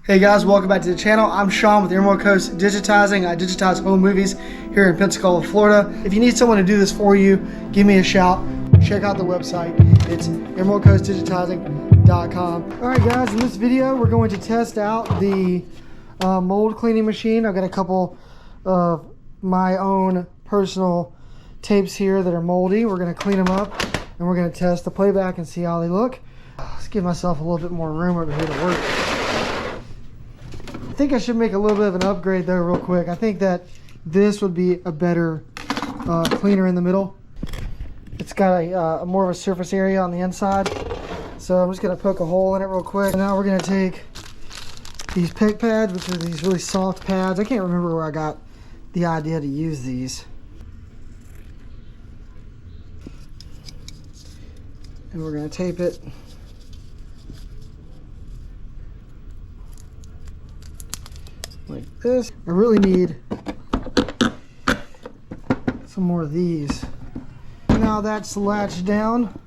Hey guys, welcome back to the channel. I'm Sean with Emerald Coast Digitizing. I digitize home movies here in Pensacola, Florida. If you need someone to do this for you, give me a shout. Check out the website. It's emeraldcoastdigitizing.com. Alright guys, in this video we're going to test out the mold cleaning machine. I've got a couple of my own personal tapes here that are moldy. We're going to clean them up and we're going to test the playback and see how they look. Let's give myself a little bit more room over here to work. I think I should make a little bit of an upgrade though real quick. I think that this would be a better cleaner in the middle. It's got a more of a surface area on the inside. So I'm just going to poke a hole in it real quick. And now we're going to take these pick pads, which are these really soft pads. I can't remember where I got the idea to use these. And we're going to tape it like this. I really need some more of these. Now that's latched down.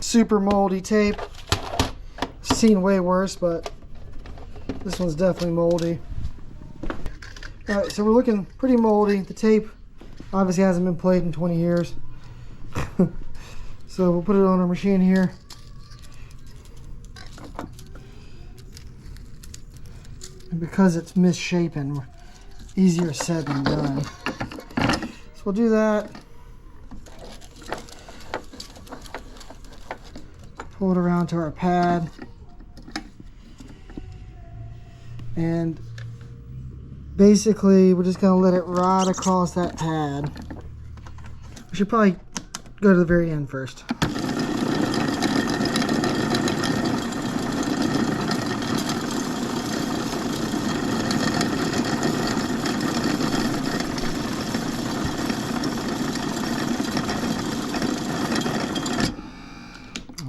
Super moldy tape. Seen way worse, but this one's definitely moldy. Alright, so we're looking pretty moldy. The tape obviously hasn't been played in 20 years. So we'll put it on our machine here. And because it's misshapen, easier said than done. So we'll do that. Pull it around to our pad. And basically we're just going to let it ride across that pad. We should probably go to the very end first.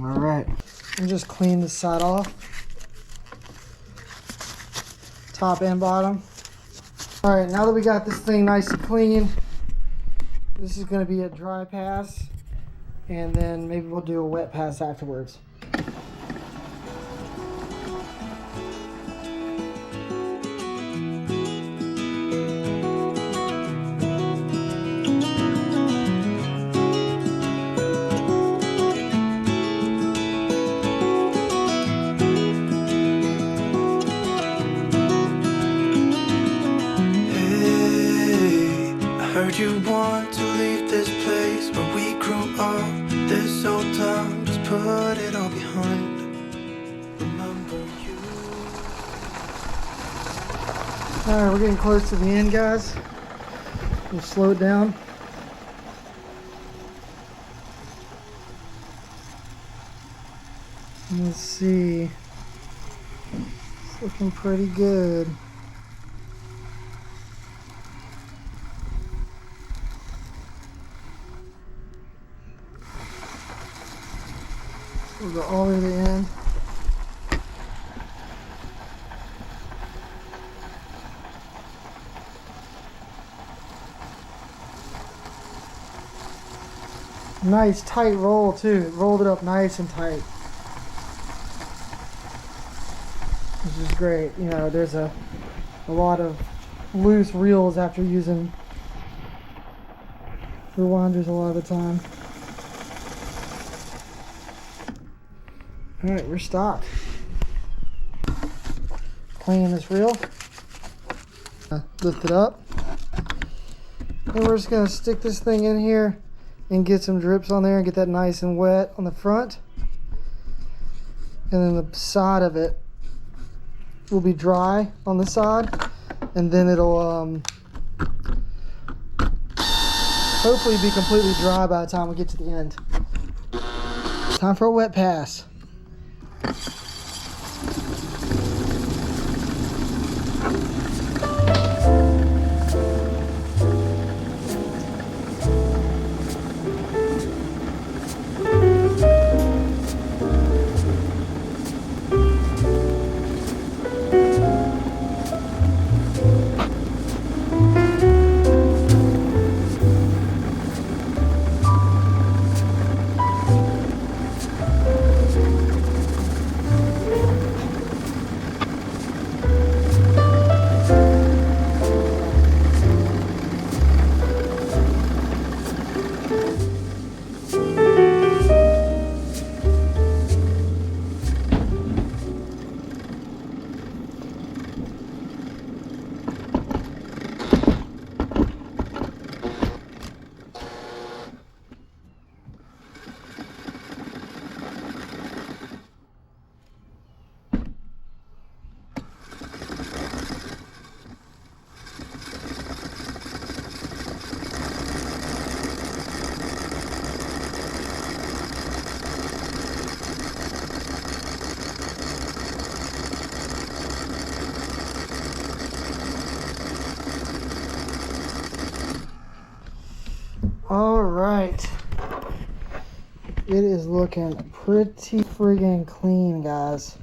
Alright, and just clean this side off. Top and bottom. Alright, now that we got this thing nice and clean, this is going to be a dry pass, and then maybe we'll do a wet pass afterwards. Heard you want to leave this place where we grew up. This old town, just put it all behind. Remember you. Alright, we're getting close to the end, guys. We'll slow it down. Let's see. It's looking pretty good. We'll go all the way to the end. Nice tight roll too. It rolled it up nice and tight. Which is great. You know, there's a lot of loose reels after using rewinders a lot of the time. Alright, we're stocked. Clean this reel. Lift it up. And we're just going to stick this thing in here and get some drips on there and get that nice and wet on the front. And then the side of it will be dry on the side. And then it'll hopefully be completely dry by the time we get to the end. Time for a wet pass. All right. It is looking pretty friggin' clean, guys.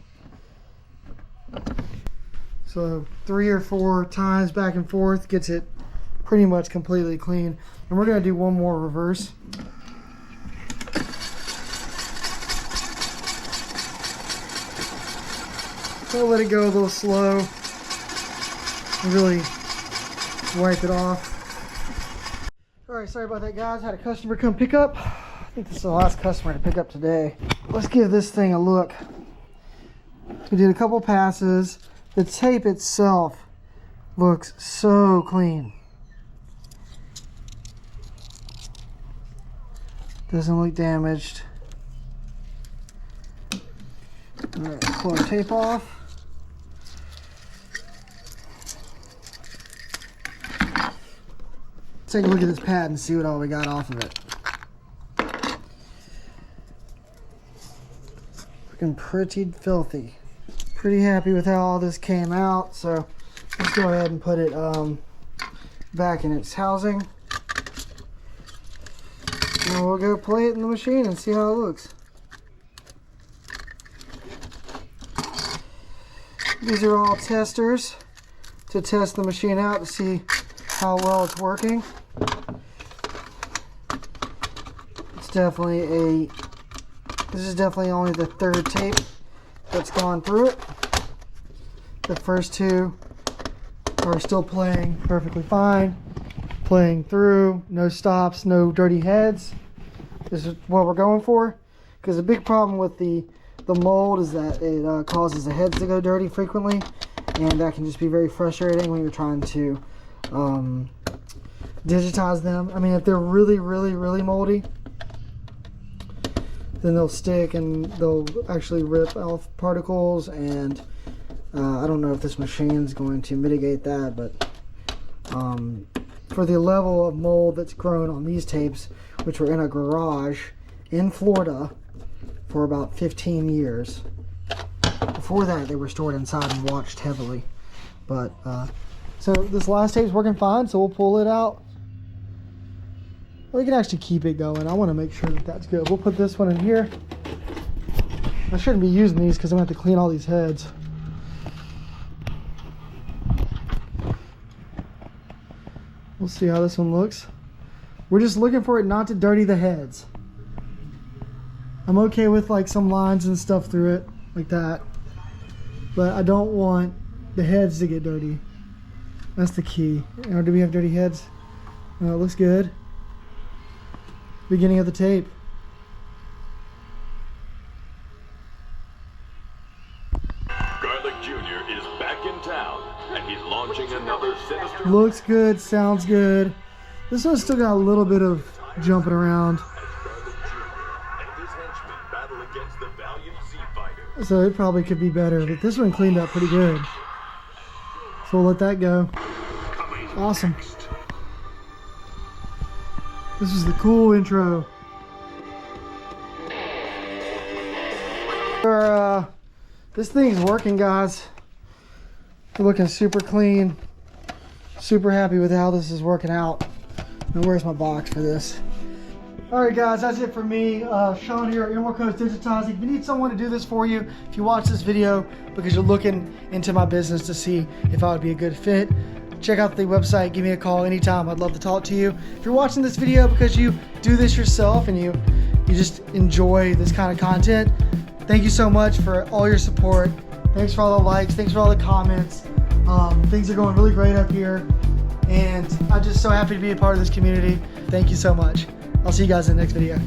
So 3 or 4 times back and forth gets it pretty much completely clean. And we're gonna do one more reverse. So let it go a little slow and really wipe it off. All right, sorry about that, guys. Had a customer come pick up. I think this is the last customer to pick up today. Let's give this thing a look. We did a couple passes. The tape itself looks so clean. Doesn't look damaged. All right, pull our tape off. Let's take a look at this pad and see what all we got off of it. Looking pretty filthy. Pretty happy with how all this came out, so let's go ahead and put it back in its housing. And we'll go play it in the machine and see how it looks. These are all testers to test the machine out to see how well it's working. It's definitely this is definitely only the 3rd tape that's gone through it. The first 2 are still playing perfectly fine. Playing through, no stops, no dirty heads. This is what we're going for. Because the big problem with the mold is that it causes the heads to go dirty frequently. And that can just be very frustrating when you're trying to digitize them. I mean, if they're really, really, really moldy, then they'll stick and they'll actually rip off particles, and I don't know if this machine is going to mitigate that, but for the level of mold that's grown on these tapes, which were in a garage in Florida for about 15 years. Before that, they were stored inside and watched heavily. But so this last tape's working fine, so we'll pull it out. We can actually keep it going. I want to make sure that that's good. We'll put this one in here. I shouldn't be using these because I'm going to have to clean all these heads. We'll see how this one looks. We're just looking for it not to dirty the heads. I'm okay with like some lines and stuff through it, like that. But I don't want the heads to get dirty. That's the key. Or do we have dirty heads? No, it looks good. Beginning of the tape. Garlic Jr. is back in town, and he's launching another sinister... Looks good, sounds good. This one's still got a little bit of jumping around. So it probably could be better, but this one cleaned up pretty good. So we'll let that go. Awesome. This is the cool intro. This thing's working, guys. We're looking super clean. Super happy with how this is working out. And where's my box for this? Alright guys, that's it for me. Sean here at Earmark Coast Digitizing. If you need someone to do this for you, if you watch this video because you're looking into my business to see if I would be a good fit, check out the website, give me a call anytime. I'd love to talk to you. If you're watching this video because you do this yourself and you just enjoy this kind of content, thank you so much for all your support. Thanks for all the likes, thanks for all the comments. Things are going really great up here, and I'm just so happy to be a part of this community. Thank you so much. I'll see you guys in the next video.